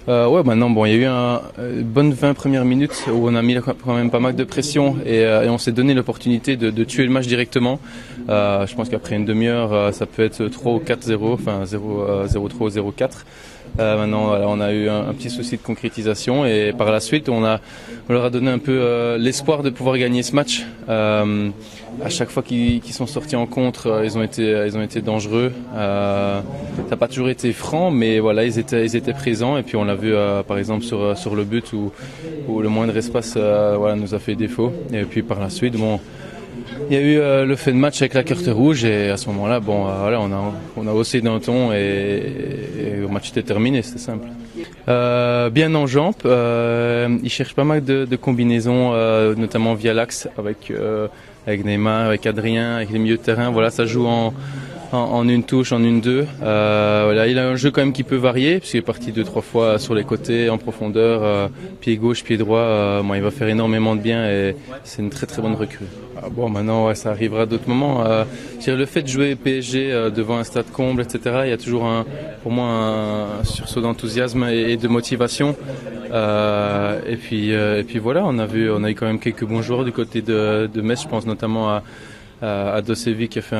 Ouais, maintenant, bon, il y a eu une bonne 20 premières minutes où on a mis quand même pas mal de pression et on s'est donné l'opportunité de tuer le match directement. Je pense qu'après une demi-heure, ça peut être 3 ou 4-0, enfin 0-3 ou 0-4. Maintenant, voilà, on a eu un petit souci de concrétisation et par la suite, on leur a donné un peu l'espoir de pouvoir gagner ce match. À chaque fois qu'ils sont sortis en contre, ils ont été dangereux. Ça n'a pas toujours été franc, mais voilà, ils étaient présents. Et puis on l'a vu, par exemple, sur le but où le moindre espace, voilà, nous a fait défaut. Et puis par la suite, bon. Il y a eu le fait de match avec la carte rouge et à ce moment-là, bon, voilà, on a haussé d'un ton et le match était terminé, c'était simple. Bien en jambes, il cherche pas mal de combinaisons, notamment via l'axe avec Neymar, avec Adrien, avec les milieux de terrain. Voilà, ça joue en une touche, en une deux. Voilà, il a un jeu quand même qui peut varier puisqu'il est parti 2-3 fois sur les côtés, en profondeur, pied gauche, pied droit. Bon, il va faire énormément de bien et c'est une très très bonne recrue. Bon, maintenant, ouais, ça arrivera à d'autres moments. Le fait de jouer PSG devant un stade comble, etc., il y a toujours pour moi un sursaut d'enthousiasme et de motivation. Et puis voilà, on a eu quand même quelques bons joueurs du côté de Metz. Je pense notamment à Dosevi qui a fait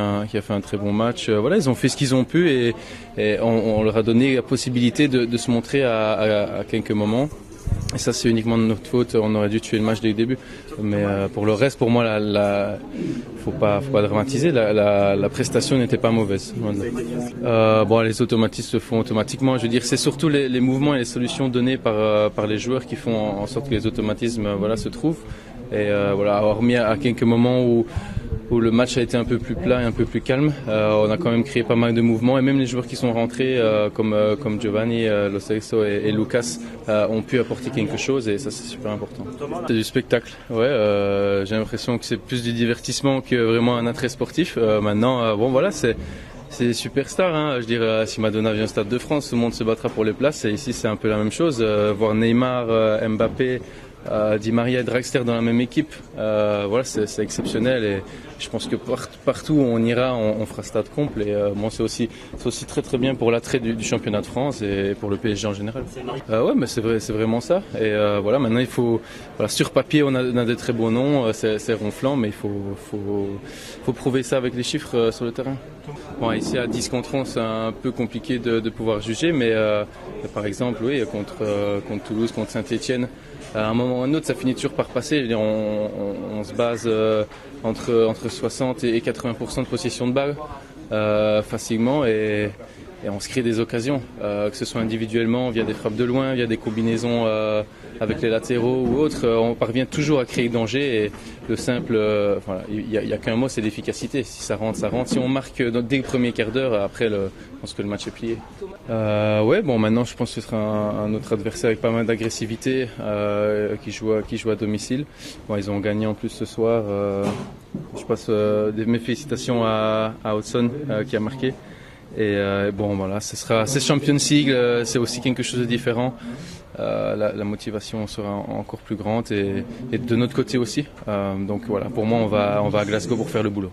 un très bon match. Voilà, ils ont fait ce qu'ils ont pu et on leur a donné la possibilité de se montrer à quelques moments. Et ça, c'est uniquement de notre faute. On aurait dû tuer le match dès le début. Mais pour le reste, pour moi, faut pas dramatiser. La prestation n'était pas mauvaise. Bon, les automatismes se font automatiquement. Je veux dire, c'est surtout les mouvements et les solutions données par les joueurs qui font en sorte que les automatismes, voilà, se trouvent. Et voilà, hormis à quelques moments où le match a été un peu plus plat et un peu plus calme, on a quand même créé pas mal de mouvements et même les joueurs qui sont rentrés comme Giovanni, Lo Celso et Lucas ont pu apporter quelque chose et ça c'est super important. C'est du spectacle, ouais. J'ai l'impression que c'est plus du divertissement que vraiment un attrait sportif. Maintenant, bon voilà, c'est des superstars. Hein. Je veux dire, si Madonna vient au Stade de France, tout le monde se battra pour les places et ici c'est un peu la même chose. Voir Neymar, Mbappé, Di Maria et Draxler dans la même équipe, voilà, c'est exceptionnel et je pense que partout où on ira, on fera stade complet. Et bon, c'est aussi très très bien pour l'attrait du championnat de France et pour le PSG en général. Ouais, mais c'est vrai, c'est vraiment ça. Et voilà, maintenant il faut, voilà, sur papier on a des très beaux noms, c'est ronflant, mais il faut prouver ça avec les chiffres sur le terrain. Bon, ici à 10 contre 11, c'est un peu compliqué de pouvoir juger, mais par exemple, oui, contre Toulouse, contre Saint-Etienne. À un moment ou à un autre, ça finit toujours par passer. Je veux dire, on se base entre 60 et 80% de possession de balle facilement et on se crée des occasions, que ce soit individuellement, via des frappes de loin, via des combinaisons avec les latéraux ou autres. On parvient toujours à créer danger et le simple, voilà, il y a qu'un mot, c'est l'efficacité. Si ça rentre, ça rentre. Si on marque dès le premier quart d'heure, après, je pense que le match est plié. Ouais, bon, maintenant, je pense que ce sera un autre adversaire avec pas mal d'agressivité qui joue à domicile. Bon, ils ont gagné en plus ce soir. Je passe mes félicitations à Hudson qui a marqué. Et bon, voilà, c'est Champions League, c'est aussi quelque chose de différent. La motivation sera encore plus grande et de notre côté aussi. Donc voilà, pour moi, on va à Glasgow pour faire le boulot.